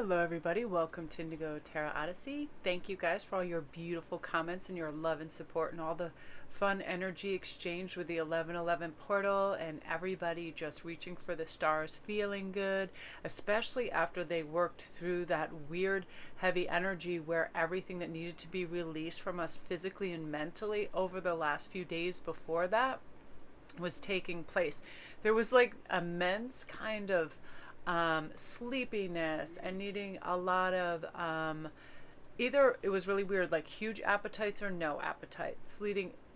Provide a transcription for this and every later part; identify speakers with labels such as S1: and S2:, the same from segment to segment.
S1: Hello everybody, welcome to Indigo Tarot Odyssey. Thank you guys for all your beautiful comments and your love and support and all the fun energy exchanged with the 1111 portal and everybody just reaching for the stars, feeling good, especially after they worked through that weird heavy energy where everything that needed to be released from us physically and mentally over the last few days before that was taking place. There was like immense kind of sleepiness and needing a lot of either it was really weird, like huge appetites or no appetites,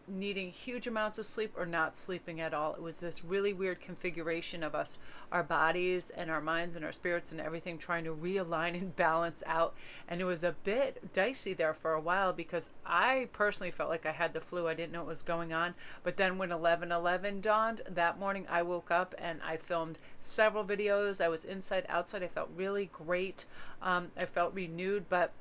S1: needing huge amounts of sleep or not sleeping at all. It was this really weird configuration of us, our bodies and our minds and our spirits and everything trying to realign and balance out. And it was a bit dicey there for a while because I personally felt like I had the flu. I didn't know what was going on. But then when 11/11 dawned that morning, I woke up and I filmed several videos. I was inside, outside. I felt really great. I felt renewed, but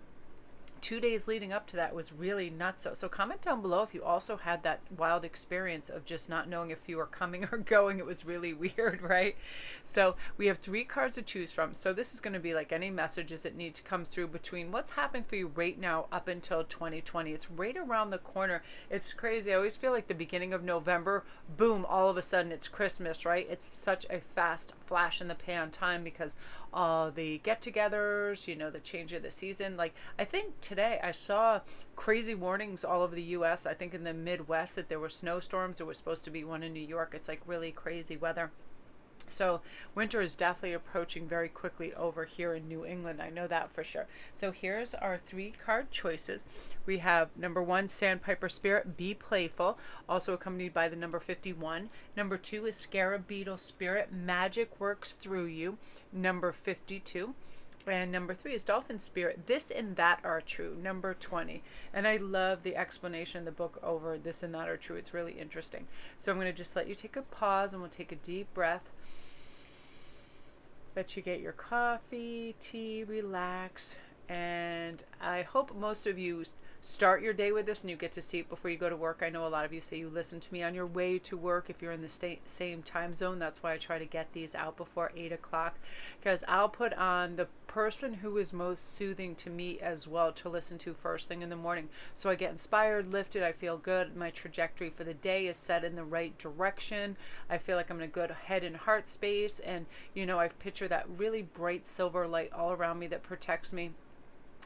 S1: 2 days leading up to that was really nuts. So comment down below if you also had that wild experience of just not knowing if you were coming or going. It was really weird, right? So we have 3 cards to choose from. So this is going to be like any messages that need to come through between what's happening for you right now up until 2020. It's right around the corner. It's crazy. I always feel like the beginning of November, boom, all of a sudden it's Christmas, right? It's such a fast flash in the pan time because all the get-togethers, you know, the change of the season. Like I think today I saw crazy warnings all over the US. I think in the Midwest that there were snowstorms. There was supposed to be one in New York. It's like really crazy weather. So winter is definitely approaching very quickly over here in New England. I know that for sure. So here's our 3 card choices. We have number 1, Sandpiper Spirit, be playful, also accompanied by the number 51. Number 2 is Scarab Beetle Spirit, magic works through you, number 52. And number 3 is Dolphin Spirit, this and that are true, number 20. And I love the explanation in the book over this and that are true. It's really interesting. So I'm going to just let you take a pause and we'll take a deep breath. Let you get your coffee, tea, relax. And I hope most of you start your day with this and you get to see it before you go to work. I know a lot of you say you listen to me on your way to work if you're in the same time zone. That's why I try to get these out before 8 o'clock, because I'll put on the person who is most soothing to me as well to listen to first thing in the morning. So I get inspired, lifted, I feel good. My trajectory for the day is set in the right direction. I feel like I'm in a good head and heart space. And, you know, I picture that really bright silver light all around me that protects me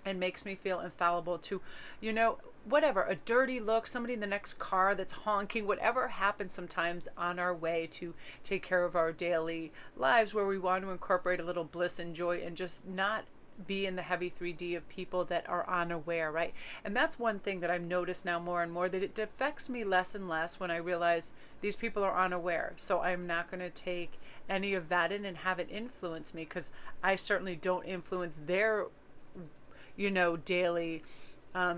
S1: and makes me feel infallible to, you know, whatever, a dirty look, somebody in the next car that's honking, whatever happens sometimes on our way to take care of our daily lives where we want to incorporate a little bliss and joy and just not be in the heavy 3D of people that are unaware, right? And that's one thing that I've noticed now more and more, that it affects me less and less when I realize these people are unaware. So I'm not going to take any of that in and have it influence me, because I certainly don't influence their, you know, daily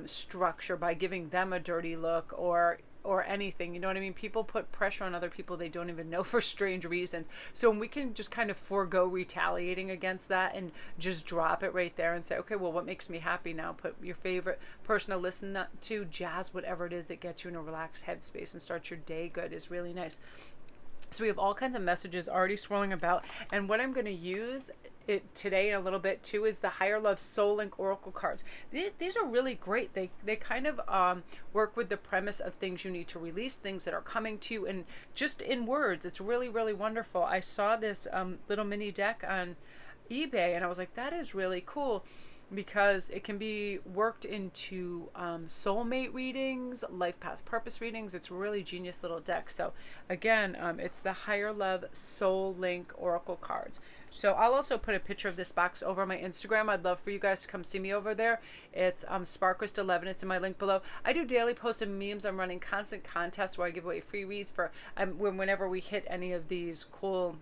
S1: structure by giving them a dirty look or anything. You know what I mean? People put pressure on other people they don't even know for strange reasons. So we can just kind of forego retaliating against that and just drop it right there and say, okay, well, what makes me happy now? Put your favorite person to listen to, jazz, whatever it is that gets you in a relaxed headspace and start your day good is really nice. So we have all kinds of messages already swirling about, and what I'm going to use it today in a little bit too is the Higher Love Soul Link Oracle cards. These are really great. They kind of work with the premise of things you need to release, things that are coming to you, and just in words. It's really, really wonderful. I saw this little mini deck on eBay and I was like, that is really cool, because it can be worked into soulmate readings, life path purpose readings. It's a really genius little deck. So again, it's the Higher Love Soul Link Oracle cards. So I'll also put a picture of this box over on my Instagram. I'd love for you guys to come see me over there. It's Sparkrist11. It's in my link below. I do daily posts and memes. I'm running constant contests where I give away free reads for whenever we hit any of these cool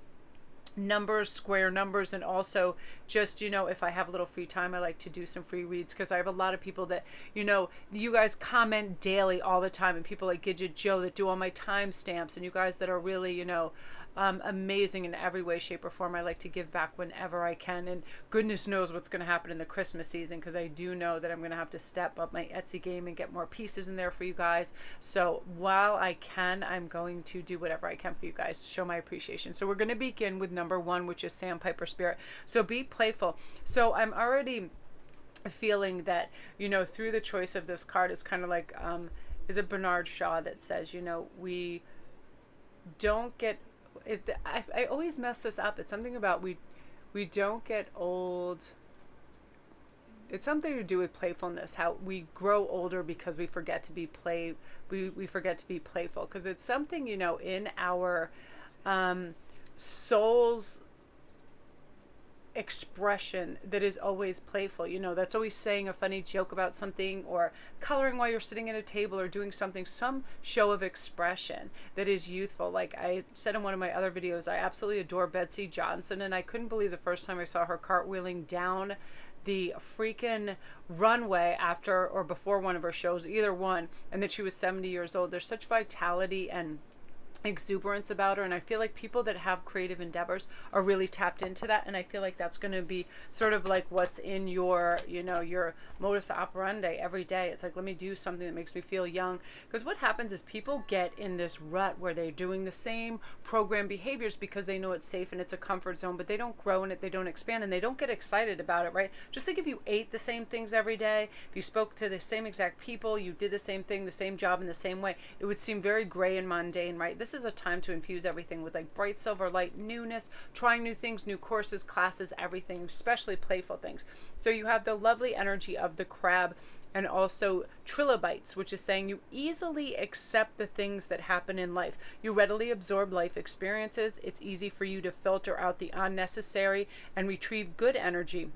S1: numbers, square numbers, and also just, you know, if I have a little free time, I like to do some free reads, because I have a lot of people that, you know, you guys comment daily all the time, and people like Gidget Joe that do all my timestamps, and you guys that are really, you know, amazing in every way, shape, or form. I like to give back whenever I can, and goodness knows what's going to happen in the Christmas season, because I do know that I'm going to have to step up my Etsy game and get more pieces in there for you guys. So while I can, I'm going to do whatever I can for you guys to show my appreciation. So we're going to begin with number 1, which is Sandpiper Spirit. So be playful. So I'm already feeling that, you know, through the choice of this card, it's kind of like, is it Bernard Shaw that says, you know, we don't get it. I always mess this up. It's something about we don't get old. It's something to do with playfulness, how we grow older because we forget to be we forget to be playful, because it's something, you know, in our soul's expression that is always playful. You know, that's always saying a funny joke about something, or coloring while you're sitting at a table, or doing something, some show of expression that is youthful. Like I said in one of my other videos, I absolutely adore Betsy Johnson, and I couldn't believe the first time I saw her cartwheeling down the freaking runway after or before one of her shows, either one, and that she was 70 years old. There's such vitality and exuberance about her, and I feel like people that have creative endeavors are really tapped into that, and I feel like that's going to be sort of like what's in your, you know, your modus operandi every day. It's like, let me do something that makes me feel young, because what happens is people get in this rut where they're doing the same program behaviors because they know it's safe and it's a comfort zone, but they don't grow in it, they don't expand, and they don't get excited about it, right? Just think if you ate the same things every day, if you spoke to the same exact people, you did the same thing, the same job in the same way, it would seem very gray and mundane, right? This is a time to infuse everything with like bright silver light, newness, trying new things, new courses, classes, everything, especially playful things. So you have the lovely energy of the crab, and also trilobites, which is saying you easily accept the things that happen in life. You readily absorb life experiences. It's easy for you to filter out the unnecessary and retrieve good energy.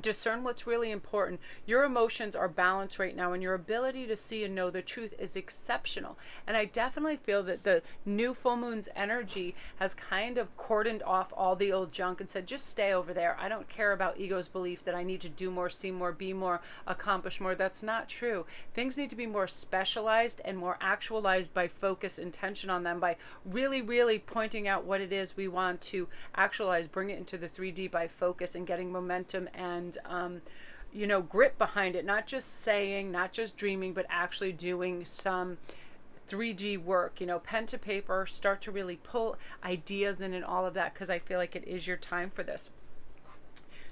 S1: Discern what's really important. Your emotions are balanced right now, and your ability to see and know the truth is exceptional. And I definitely feel that the new full moon's energy has kind of cordoned off all the old junk and said, just stay over there. I don't care about ego's belief that I need to do more, see more, be more, accomplish more. That's not true. Things need to be more specialized and more actualized by focus, intention on them, by really, really pointing out what it is we want to actualize, bring it into the 3D by focus and getting momentum and you know, grip behind it, not just saying, not just dreaming, but actually doing some 3D work, you know, pen to paper, start to really pull ideas in and all of that, because I feel like it is your time for this.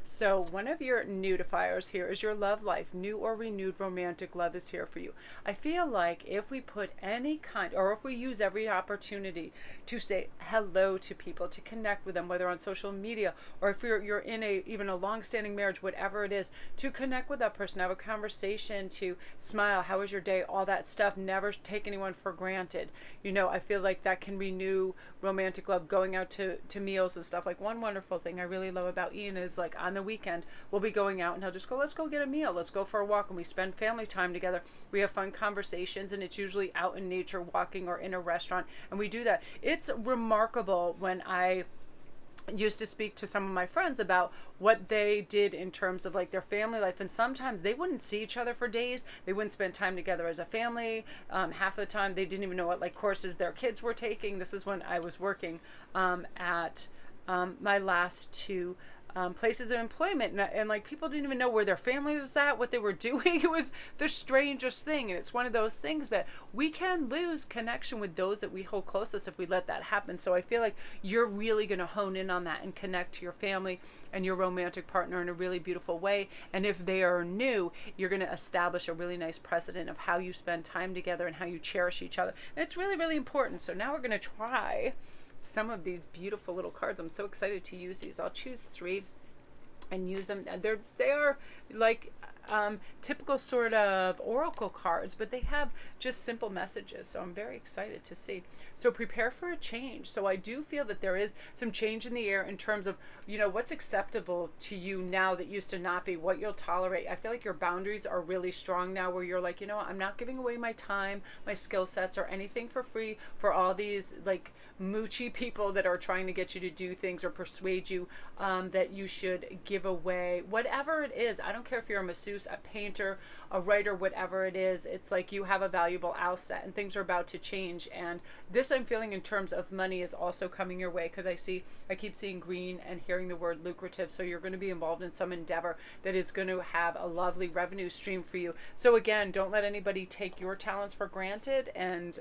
S1: So one of your notifiers here is your love life. New or renewed romantic love is here for you. I feel like if we put any kind, or if we use every opportunity to say hello to people, to connect with them, whether on social media, or if you're in even a long-standing marriage, whatever it is, to connect with that person, have a conversation, to smile, how was your day, all that stuff. Never take anyone for granted. You know, I feel like that can renew romantic love, going out to meals and stuff. Like one wonderful thing I really love about Ian is, like, on the weekend we'll be going out and he'll just go, let's go get a meal, let's go for a walk, and we spend family time together. We have fun conversations, and it's usually out in nature, walking, or in a restaurant, and we do that. It's remarkable when I used to speak to some of my friends about what they did in terms of like their family life, and sometimes they wouldn't see each other for days. They wouldn't spend time together as a family. Half the time they didn't even know what like courses their kids were taking. This is when I was working at my last two places of employment, and like people didn't even know where their family was at, what they were doing. It was the strangest thing, and it's one of those things that we can lose connection with those that we hold closest if we let that happen. So I feel like you're really going to hone in on that and connect to your family and your romantic partner in a really beautiful way. And if they are new, you're going to establish a really nice precedent of how you spend time together and how you cherish each other. And it's really, really important. So now we're going to try some of these beautiful little cards. I'm so excited to use these. I'll choose 3 and use them. They are like typical sort of oracle cards, but they have just simple messages. So I'm very excited to see. So prepare for a change. So I do feel that there is some change in the air in terms of, you know, what's acceptable to you now that used to not be, what you'll tolerate. I feel like your boundaries are really strong now, where you're like, you know, I'm not giving away my time, my skill sets, or anything for free for all these like moochy people that are trying to get you to do things or persuade you that you should give away whatever it is. I don't care if you're a masseuse masseuse, a painter, a writer, whatever it is. It's like you have a valuable asset and things are about to change. And this I'm feeling in terms of money is also coming your way, because I keep seeing green and hearing the word lucrative. So you're going to be involved in some endeavor that is going to have a lovely revenue stream for you. So again, don't let anybody take your talents for granted, and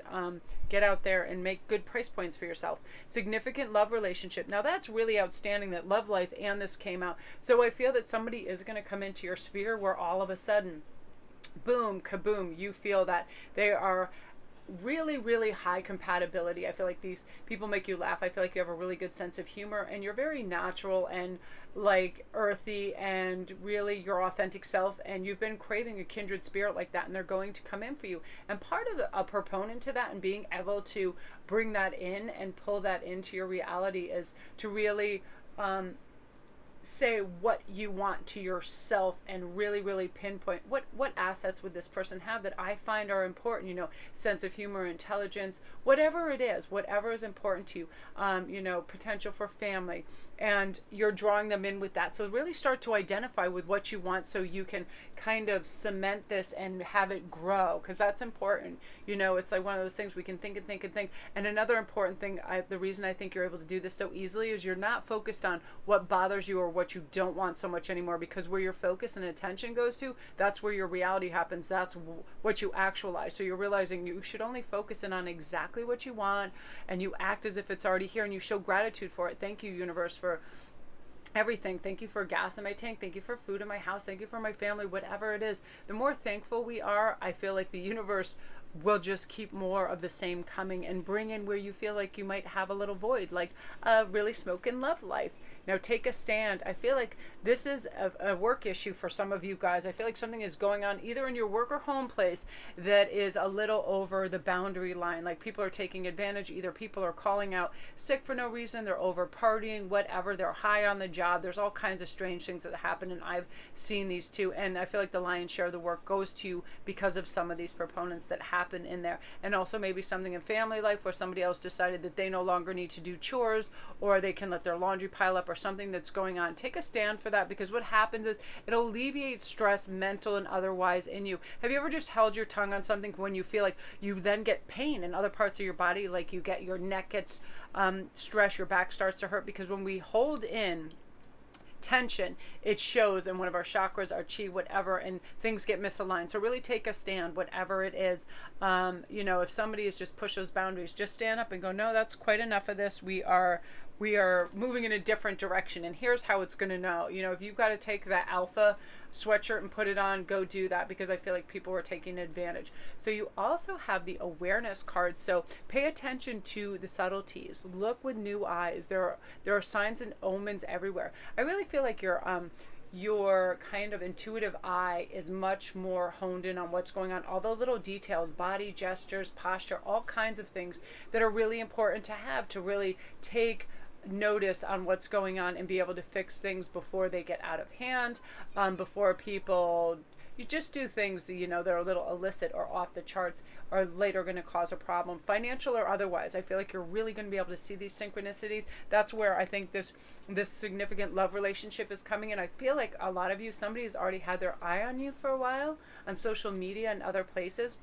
S1: get out there and make good price points for yourself. Significant love relationship. Now that's really outstanding that love life and this came out. So I feel that somebody is going to come into your sphere where all of a sudden, boom, kaboom, you feel that they are really, really high compatibility. I feel like these people make you laugh. I feel like you have a really good sense of humor, and you're very natural and like earthy and really your authentic self, and you've been craving a kindred spirit like that, and they're going to come in for you. And part of a proponent to that and being able to bring that in and pull that into your reality is to really say what you want to yourself and really, really pinpoint what assets would this person have that I find are important, you know, sense of humor, intelligence, whatever it is, whatever is important to you, you know, potential for family, and you're drawing them in with that. So really start to identify with what you want so you can kind of cement this and have it grow, because that's important. You know, it's like one of those things we can think and think and think. And another important thing, the reason I think you're able to do this so easily is you're not focused on what bothers you or what you don't want so much anymore, because where your focus and attention goes to, that's where your reality happens. That's what you actualize. So you're realizing you should only focus in on exactly what you want, and you act as if it's already here, and you show gratitude for it. Thank you, universe, for everything. Thank you for gas in my tank. Thank you for food in my house. Thank you for my family, whatever it is. The more thankful we are, I feel like the universe will just keep more of the same coming and bring in where you feel like you might have a little void, like a really smoking love life. Now take a stand. I feel like this is a work issue for some of you guys. I feel like something is going on either in your work or home place that is a little over the boundary line. Like people are taking advantage. Either people are calling out sick for no reason, they're over partying, whatever, they're high on the job. There's all kinds of strange things that happen, and I've seen these too. And I feel like the lion's share of the work goes to you because of some of these proponents that happen in there. And also maybe something in family life where somebody else decided that they no longer need to do chores, or they can let their laundry pile up, or something that's going on. Take a stand for that, because what happens is it alleviates stress, mental and otherwise, in you. Have you ever just held your tongue on something when you feel like you then get pain in other parts of your body, like you get your neck gets stressed, your back starts to hurt? Because when we hold in tension, it shows in one of our chakras, our chi, whatever, and things get misaligned. So really take a stand, whatever it is. You know, if somebody has just pushed those boundaries, just stand up and go, no, that's quite enough of this. We are moving in a different direction, and here's how it's going to know. You know, if you've got to take that alpha sweatshirt and put it on, go do that, because I feel like people are taking advantage. So you also have the awareness card. So pay attention to the subtleties. Look with new eyes. There are signs and omens everywhere. I really feel like your kind of intuitive eye is much more honed in on what's going on. All the little details, body gestures, posture, all kinds of things that are really important to have, to really take notice on what's going on and be able to fix things before they get out of hand, before people, you just do things that, you know, that are a little illicit or off the charts, or later going to cause a problem, financial or otherwise. I feel like you're really going to be able to see these synchronicities. That's where I think this significant love relationship is coming in. I feel like a lot of you, somebody has already had their eye on you for a while on social media and other places.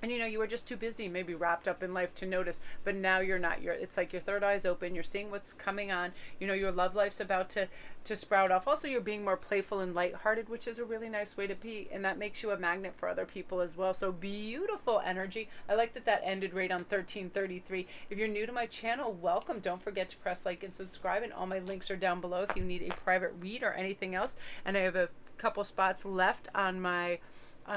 S1: And you know, you were just too busy, maybe wrapped up in life, to notice, but now you're not. It's like your third eye's open, you're seeing what's coming on, you know, your love life's about to sprout off. Also, you're being more playful and lighthearted, which is a really nice way to be, and that makes you a magnet for other people as well. So beautiful energy. I like that ended right on 1333. If you're new to my channel, welcome. Don't forget to press like and subscribe, and all my links are down below if you need a private read or anything else. And I have a couple spots left on my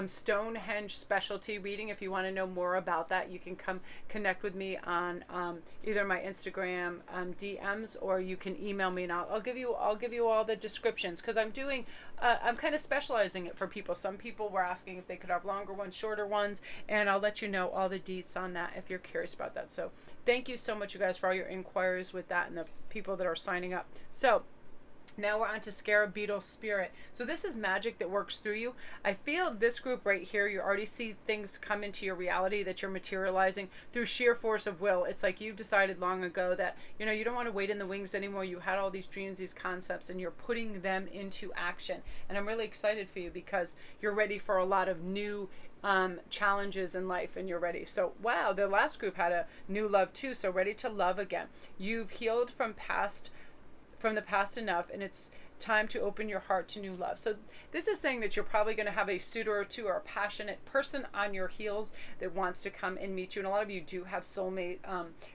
S1: Stonehenge specialty reading. If you want to know more about that, you can come connect with me on either my Instagram DMs, or you can email me, and I'll give you all the descriptions, because I'm kind of specializing it for people. Some people were asking if they could have longer ones, shorter ones, and I'll let you know all the deets on that if you're curious about that. So thank you so much, you guys, for all your inquiries with that and the people that are signing up. So Now we're on to Scarab Beetle Spirit. So this is magic that works through you. I feel this group right here, you already see things come into your reality that you're materializing through sheer force of will. It's like you've decided long ago that, you know, you don't want to wait in the wings anymore. You had all these dreams, these concepts, and you're putting them into action. And I'm really excited for you because you're ready for a lot of new challenges in life, and you're ready. So wow, the last group had a new love too. So ready to love again. You've healed from the past enough, and it's time to open your heart to new love. So this is saying that you're probably going to have a suitor or two or a passionate person on your heels that wants to come and meet you. And a lot of you do have soulmate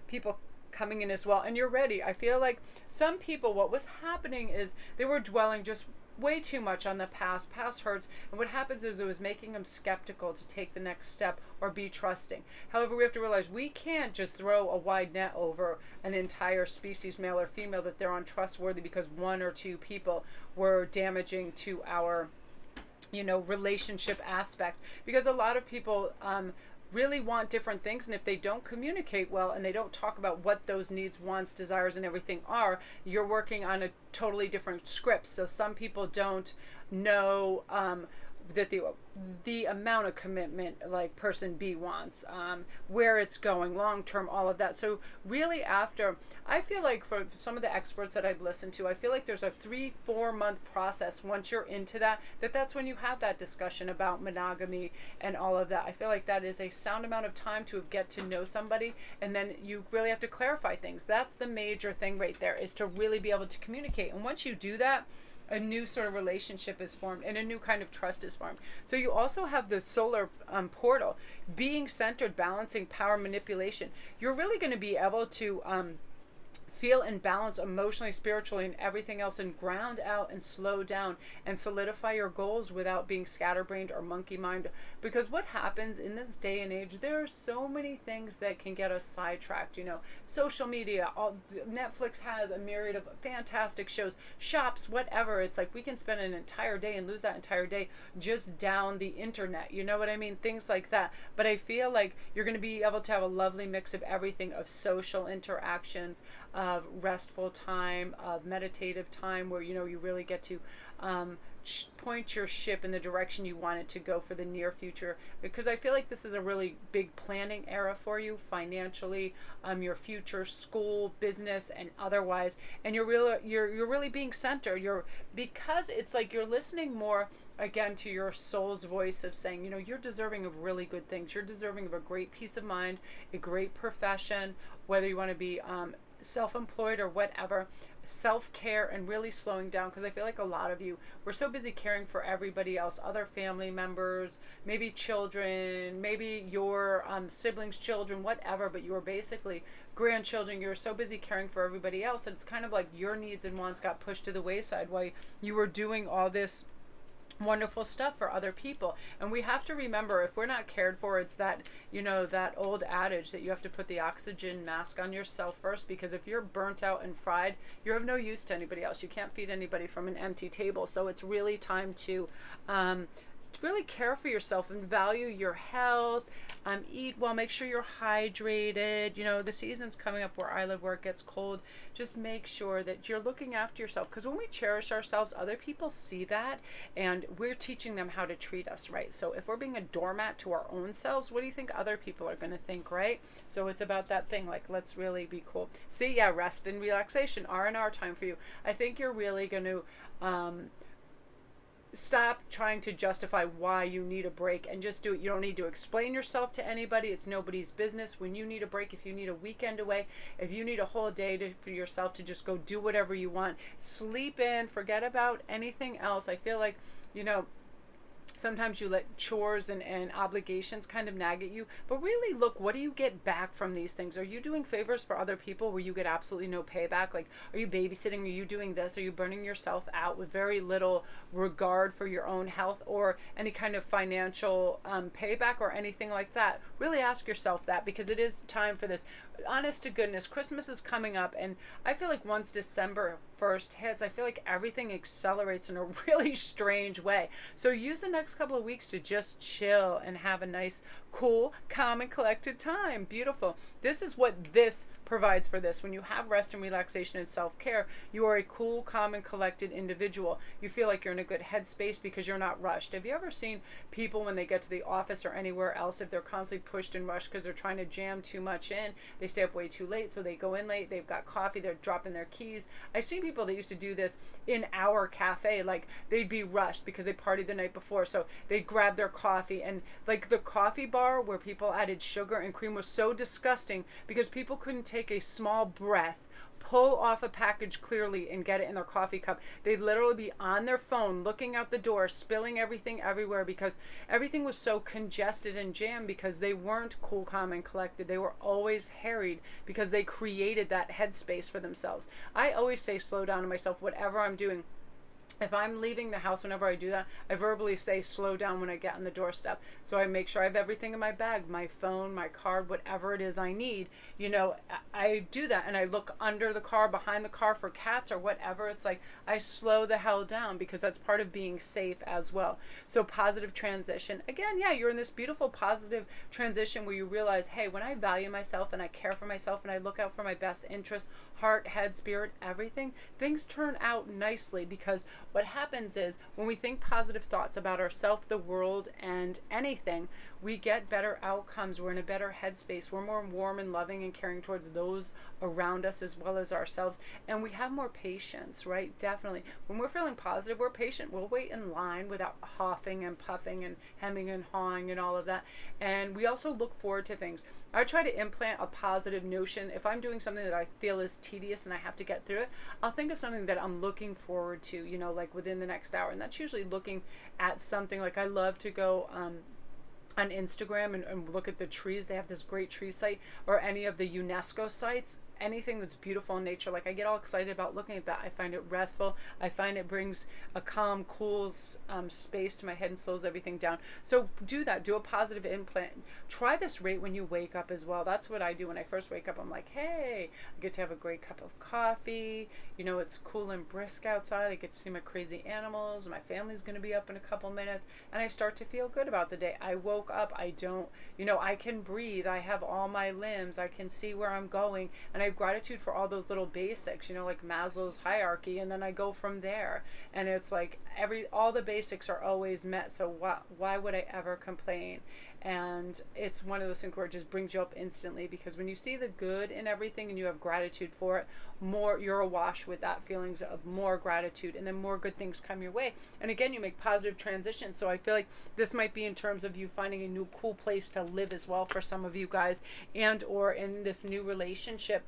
S1: people coming in as well, and you're ready. I feel like some people, what was happening is they were dwelling just way too much on the past hurts, and what happens is it was making them skeptical to take the next step or be trusting. However, we have to realize we can't just throw a wide net over an entire species, male or female, that they're untrustworthy because one or two people were damaging to our, you know, relationship aspect. Because a lot of people really want different things, and if they don't communicate well and they don't talk about what those needs, wants, desires, and everything are, you're working on a totally different script. So some people don't know that the amount of commitment like person B wants, where it's going long term, all of that. So really, after, I feel like for some of the experts that I've listened to, I feel like there's a 3-4 month process once you're into that's when you have that discussion about monogamy and all of that. I feel like that is a sound amount of time to get to know somebody, and then you really have to clarify things. That's the major thing right there, is to really be able to communicate. And once you do that, a new sort of relationship is formed and a new kind of trust is formed. So you also have the solar portal, being centered, balancing, power, manipulation. You're really going to be able to feel and balance emotionally, spiritually, and everything else, and ground out and slow down and solidify your goals without being scatterbrained or monkey mind. Because what happens in this day and age, there are so many things that can get us sidetracked. You know, social media, Netflix has a myriad of fantastic shows, shops, whatever. It's like we can spend an entire day and lose that entire day just down the internet. You know what I mean? Things like that. But I feel like you're going to be able to have a lovely mix of everything, of social interactions, of restful time, of meditative time, where, you know, you really get to point your ship in the direction you want it to go for the near future. Because I feel like this is a really big planning era for you financially, your future, school, business, and otherwise. And you're really being centered. Because it's like you're listening more again to your soul's voice of saying, you know, you're deserving of really good things. You're deserving of a great peace of mind, a great profession, whether you want to be self-employed or whatever, self-care, and really slowing down. Because I feel like a lot of you, we're so busy caring for everybody else, other family members, maybe children, maybe your siblings, children, whatever, but you are basically grandchildren. You're so busy caring for everybody else, and it's kind of like your needs and wants got pushed to the wayside while you were doing all this wonderful stuff for other people. And we have to remember, if we're not cared for, it's that, you know, that old adage that you have to put the oxygen mask on yourself first, because if you're burnt out and fried, you're of no use to anybody else. You can't feed anybody from an empty table. So it's really time to really care for yourself and value your health. Eat well, make sure you're hydrated. You know, the season's coming up where I live, where it gets cold. Just make sure that you're looking after yourself, because when we cherish ourselves, other people see that, and we're teaching them how to treat us right. So if we're being a doormat to our own selves, what do you think other people are going to think, right? So it's about that thing, like, let's really be cool. See, yeah, rest and relaxation, R&R time for you. I think you're really going to stop trying to justify why you need a break and just do it. You don't need to explain yourself to anybody. It's nobody's business. When you need a break, if you need a weekend away, if you need a whole day for yourself to just go do whatever you want, sleep in, forget about anything else. I feel like, you know, sometimes you let chores and obligations kind of nag at you, but really look, what do you get back from these things? Are you doing favors for other people where you get absolutely no payback? Like, are you babysitting? Are you doing this? Are you burning yourself out with very little regard for your own health or any kind of financial payback or anything like that? Really ask yourself that, because it is time for this. Honest to goodness, Christmas is coming up, and I feel like once December first hits, I feel like everything accelerates in a really strange way. So use the next couple of weeks to just chill and have a nice, cool, calm, and collected time. Beautiful. This is what this provides for this. When you have rest and relaxation and self-care, you are a cool, calm, and collected individual. You feel like you're in a good headspace because you're not rushed. Have you ever seen people when they get to the office or anywhere else, if they're constantly pushed and rushed because they're trying to jam too much in, they stay up way too late, so they go in late, they've got coffee, they're dropping their keys. I've seen people that used to do this in our cafe, like they'd be rushed because they partied the night before, so they'd grab their coffee, and like the coffee bar where people added sugar and cream was so disgusting because people couldn't take a small breath, pull off a package clearly, and get it in their coffee cup. They'd literally be on their phone looking out the door, spilling everything everywhere because everything was so congested and jammed because they weren't cool, calm, and collected. They were always harried because they created that headspace for themselves. I always say slow down to myself, whatever I'm doing. If I'm leaving the house, whenever I do that, I verbally say slow down when I get on the doorstep. So I make sure I have everything in my bag, my phone, my card, whatever it is I need. You know, I do that, and I look under the car, behind the car for cats or whatever. It's like I slow the hell down because that's part of being safe as well. So positive transition. Again, yeah, you're in this beautiful positive transition where you realize, hey, when I value myself and I care for myself and I look out for my best interests, heart, head, spirit, everything, things turn out nicely because what happens is when we think positive thoughts about ourselves, the world, and anything, we get better outcomes. We're in a better headspace. We're more warm and loving and caring towards those around us as well as ourselves. And we have more patience, right? Definitely. When we're feeling positive, we're patient. We'll wait in line without huffing and puffing and hemming and hawing and all of that. And we also look forward to things. I try to implant a positive notion. If I'm doing something that I feel is tedious and I have to get through it, I'll think of something that I'm looking forward to, you know, like within the next hour. And that's usually looking at something. Like I love to go on Instagram and look at the trees. They have this great tree site, or any of the UNESCO sites. Anything that's beautiful in nature, like I get all excited about looking at that. I find it restful. I find it brings a calm, cool space to my head and slows everything down. So do that. Do a positive implant. Try this right when you wake up as well. That's what I do when I first wake up. I'm like, hey, I get to have a great cup of coffee. You know, it's cool and brisk outside. I get to see my crazy animals. My family's going to be up in a couple minutes, and I start to feel good about the day. I woke up. I don't, you know, I can breathe. I have all my limbs. I can see where I'm going, and I have gratitude for all those little basics, you know, like Maslow's hierarchy, and then I go from there. And it's like all the basics are always met, so why would I ever complain? And it's one of those things where it just brings you up instantly, because when you see the good in everything and you have gratitude for it, you're awash with that feelings of more gratitude, and then more good things come your way. And again, you make positive transitions. So I feel like this might be in terms of you finding a new cool place to live as well for some of you guys, and or in this new relationship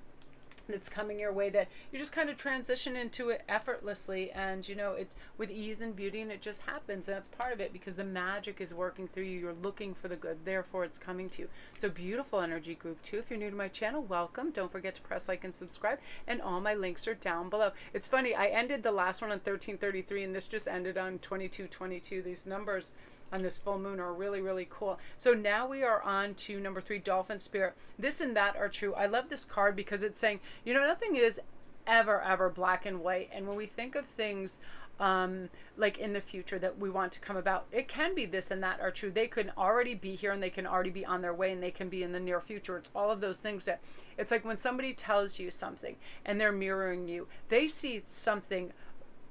S1: that's coming your way, that you just kind of transition into it effortlessly, and you know, it's with ease and beauty, and it just happens. And that's part of it, because the magic is working through you. You're looking for the good, therefore it's coming to you. So beautiful energy, group 2. If you're new to my channel, welcome. Don't forget to press like and subscribe, and all my links are down below. It's funny, I ended the last one on 1333, and this just ended on 2222. These numbers on this full moon are really, really cool. So now we are on to number 3, Dolphin Spirit. This and that are true. I love this card because it's saying, you know, nothing is ever black and white. And when we think of things like in the future that we want to come about, it can be this and that are true. They can already be here, and they can already be on their way, and they can be in the near future. It's all of those things that it's like when somebody tells you something and they're mirroring you, they see something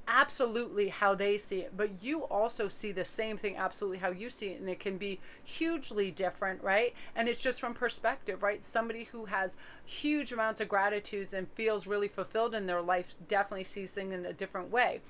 S1: absolutely how they see it, but you also see the same thing absolutely how you see it, and it can be hugely different, right? And it's just from perspective, right? Somebody who has huge amounts of gratitudes and feels really fulfilled in their life definitely sees things in a different way.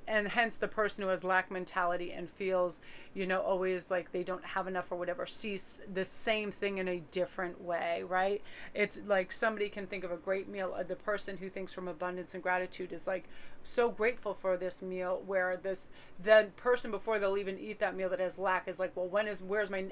S1: And hence the person who has lack mentality and feels, you know, always like they don't have enough or whatever, sees the same thing in a different way, right? It's like somebody can think of a great meal. The person who thinks from abundance and gratitude is like so grateful for this meal, where the person before they'll even eat that meal that has lack is like, well,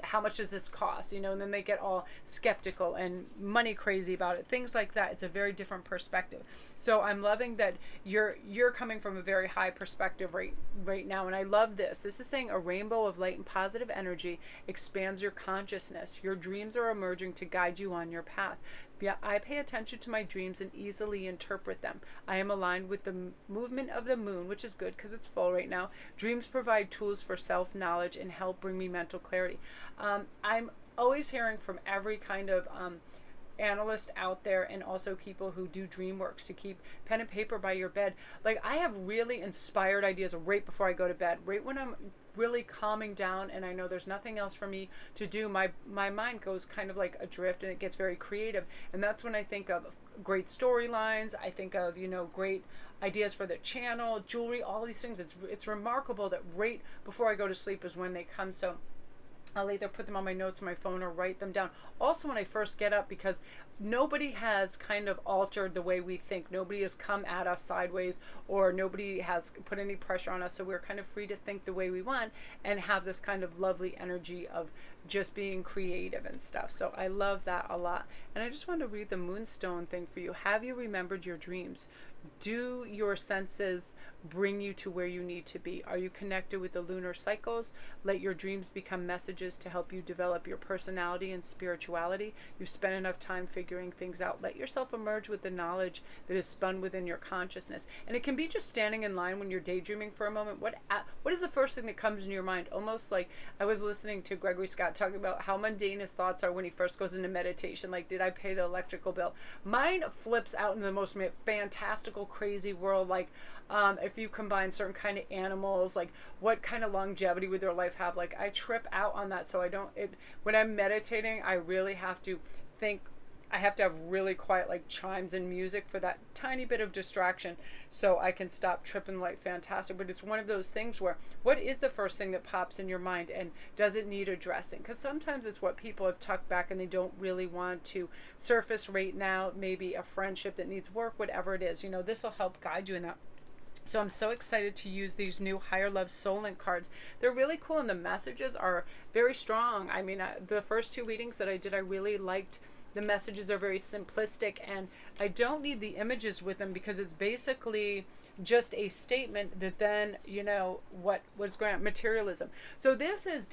S1: how much does this cost? You know, and then they get all skeptical and money crazy about it, things like that. It's a very different perspective. So I'm loving that you're coming from a very high perspective right now, and I love this. This is saying a rainbow of light and positive energy expands your consciousness. Your dreams are emerging to guide you on your path. Yeah, I pay attention to my dreams and easily interpret them. I am aligned with the movement of the moon, which is good because it's full right now. Dreams provide tools for self knowledge and help bring me mental clarity. I'm always hearing from every kind of analyst out there, and also people who do dream works, to keep pen and paper by your bed. Like, I have really inspired ideas right before I go to bed, right when I'm really calming down and I know there's nothing else for me to do. My mind goes kind of like adrift and it gets very creative, and that's when I think of great storylines. I think of, great ideas for the channel, jewelry, all these things. It's remarkable that right before I go to sleep is when they come. So I'll either put them on my notes on my phone or write them down. Also, when I first get up, because nobody has kind of altered the way we think. Nobody has come at us sideways, or nobody has put any pressure on us. So we're kind of free to think the way we want and have this kind of lovely energy of just being creative and stuff. So I love that a lot. And I just want to read the moonstone thing for you. Have you remembered your dreams? Do your senses bring you to where you need to be? Are you connected with the lunar cycles? Let your dreams become messages to help you develop your personality and spirituality. You've spent enough time figuring things out. Let yourself emerge with the knowledge that is spun within your consciousness. And it can be just standing in line when you're daydreaming for a moment. What is the first thing that comes in your mind? Almost like I was listening to Gregory Scott talking about how mundane his thoughts are when he first goes into meditation. Like, did I pay the electrical bill? Mine flips out into the most fantastical, crazy world. Like, if you combine certain kind of animals, like what kind of longevity would their life have? Like, I trip out on that. So when I'm meditating, I really have to think. I have to have really quiet, like chimes and music for that tiny bit of distraction so I can stop tripping like fantastic. But it's one of those things where, what is the first thing that pops in your mind, and does it need addressing? Because sometimes it's what people have tucked back and they don't really want to surface right now. Maybe a friendship that needs work, whatever it is. This will help guide you in that. So I'm so excited to use these new Higher Love Soul Link cards. They're really cool, and the messages are very strong. I mean, the first two readings that I did, I really liked. The messages are very simplistic, and I don't need the images with them because it's basically just a statement that then, what was going on, materialism. So this is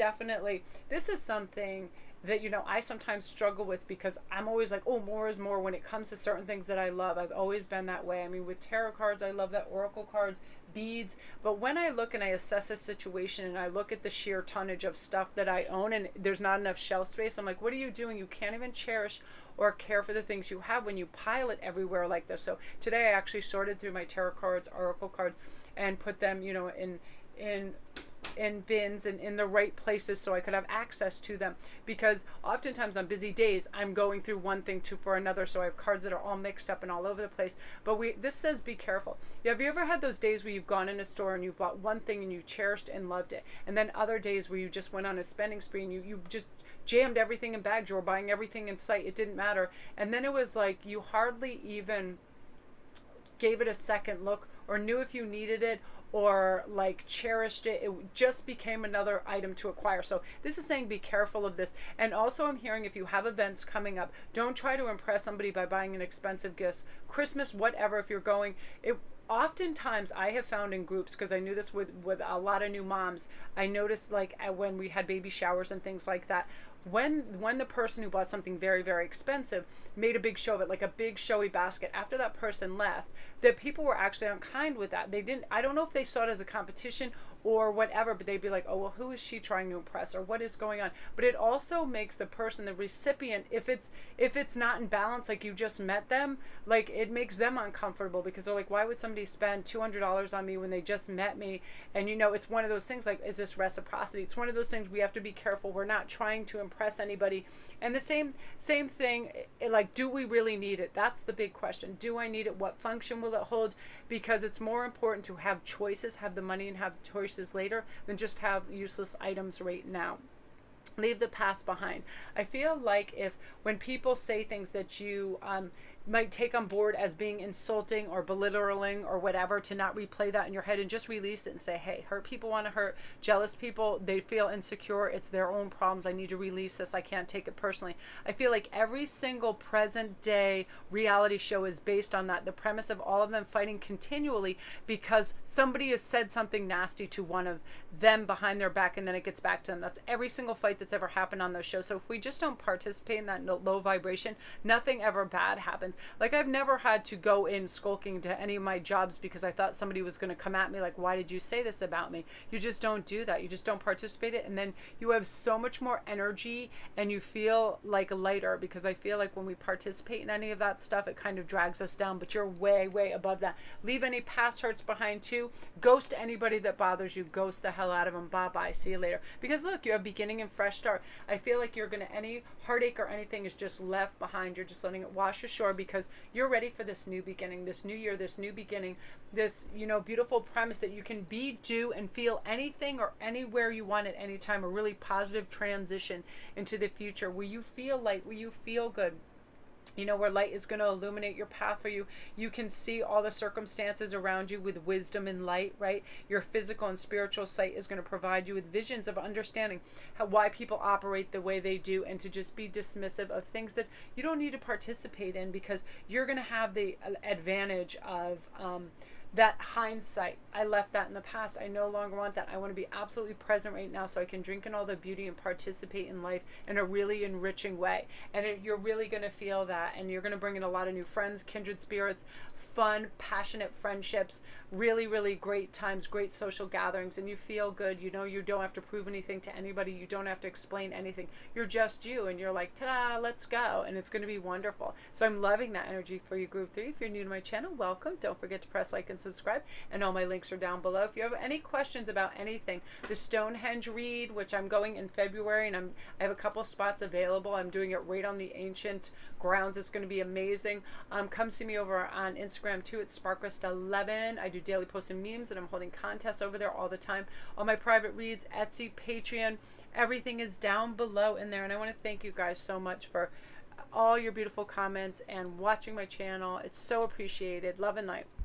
S1: something that, I sometimes struggle with, because I'm always like, oh, more is more when it comes to certain things that I love. I've always been that way. I mean, with tarot cards, I love that, oracle cards, beads. But when I look and I assess a situation and I look at the sheer tonnage of stuff that I own and there's not enough shelf space, I'm like, what are you doing? You can't even cherish or care for the things you have when you pile it everywhere like this. So today I actually sorted through my tarot cards, oracle cards, and put them, in bins and in the right places so I could have access to them, because oftentimes on busy days I'm going through one thing for another, so I have cards that are all mixed up and all over the place. But this says be careful. Have you ever had those days where you've gone in a store and you've bought one thing and you cherished and loved it, and then other days where you just went on a spending spree and you just jammed everything in bags, you were buying everything in sight, it didn't matter, and then it was like you hardly even gave it a second look or knew if you needed it or like cherished it. It just became another item to acquire. So this is saying be careful of this. And also I'm hearing, if you have events coming up, don't try to impress somebody by buying an expensive gift. Christmas, whatever, if you're going, oftentimes I have found in groups, because I knew this with a lot of new moms, I noticed like when we had baby showers and things like that, when the person who bought something very, very expensive made a big show of it, like a big showy basket, after that person left, that people were actually unkind with that. I don't know if they saw it as a competition or whatever, but they'd be like, oh, well, who is she trying to impress, or what is going on? But it also makes the person, the recipient, if it's not in balance, like you just met them, like it makes them uncomfortable, because they're like, why would somebody spend $200 on me when they just met me? And it's one of those things, like, is this reciprocity? It's one of those things we have to be careful. We're not trying to impress anybody. And the same thing, like, do we really need it? That's the big question. Do I need it? What function will it hold? Because it's more important to have choices, have the money and have choices later, than just have useless items right now. Leave the past behind. I feel like when people say things that you might take on board as being insulting or belittling or whatever, to not replay that in your head and just release it and say, hey, hurt people want to hurt. Jealous people, they feel insecure. It's their own problems. I need to release this. I can't take it personally. I feel like every single present day reality show is based on that. The premise of all of them fighting continually because somebody has said something nasty to one of them behind their back, and then it gets back to them. That's every single fight that's ever happened on those shows. So if we just don't participate in that low vibration, nothing ever bad happens. Like, I've never had to go in skulking to any of my jobs because I thought somebody was going to come at me like, why did you say this about me? You just don't do that. You just don't participate in it. And then you have so much more energy and you feel like lighter, because I feel like when we participate in any of that stuff, it kind of drags us down. But you're way, way above that. Leave any past hurts behind too. Ghost anybody that bothers you. Ghost the hell out of them. Bye-bye. See you later. Because look, you have beginning and fresh start. I feel like you're going to, any heartache or anything is just left behind. You're just letting it wash ashore because you're ready for this new beginning, this new year, this new beginning, this, beautiful premise that you can be, do, and feel anything or anywhere you want at any time. A really positive transition into the future where you feel light, where you feel good. Where light is going to illuminate your path for you. You can see all the circumstances around you with wisdom and light, right? Your physical and spiritual sight is going to provide you with visions of understanding why people operate the way they do, and to just be dismissive of things that you don't need to participate in, because you're going to have the advantage of that hindsight. I left that in the past. I no longer want that. I want to be absolutely present right now so I can drink in all the beauty and participate in life in a really enriching way. And you're really going to feel that, and you're going to bring in a lot of new friends, kindred spirits, fun, passionate friendships, really, really great times, great social gatherings, and you feel good. You don't have to prove anything to anybody. You don't have to explain anything. You're just you, and you're like, ta-da, let's go. And it's going to be wonderful. So I'm loving that energy for you, Group 3. If you're new to my channel, welcome. Don't forget to press like and subscribe, and all my links are down below. If you have any questions about anything, the Stonehenge read, which I'm going in February, and I have a couple spots available. I'm doing it right on the ancient grounds. It's going to be amazing. Come see me over on Instagram too. It's Sparkrist11. I do daily posts and memes, and I'm holding contests over there all the time. All my private reads, Etsy, Patreon, everything is down below in there. And I want to thank you guys so much for all your beautiful comments and watching my channel. It's so appreciated. Love and light.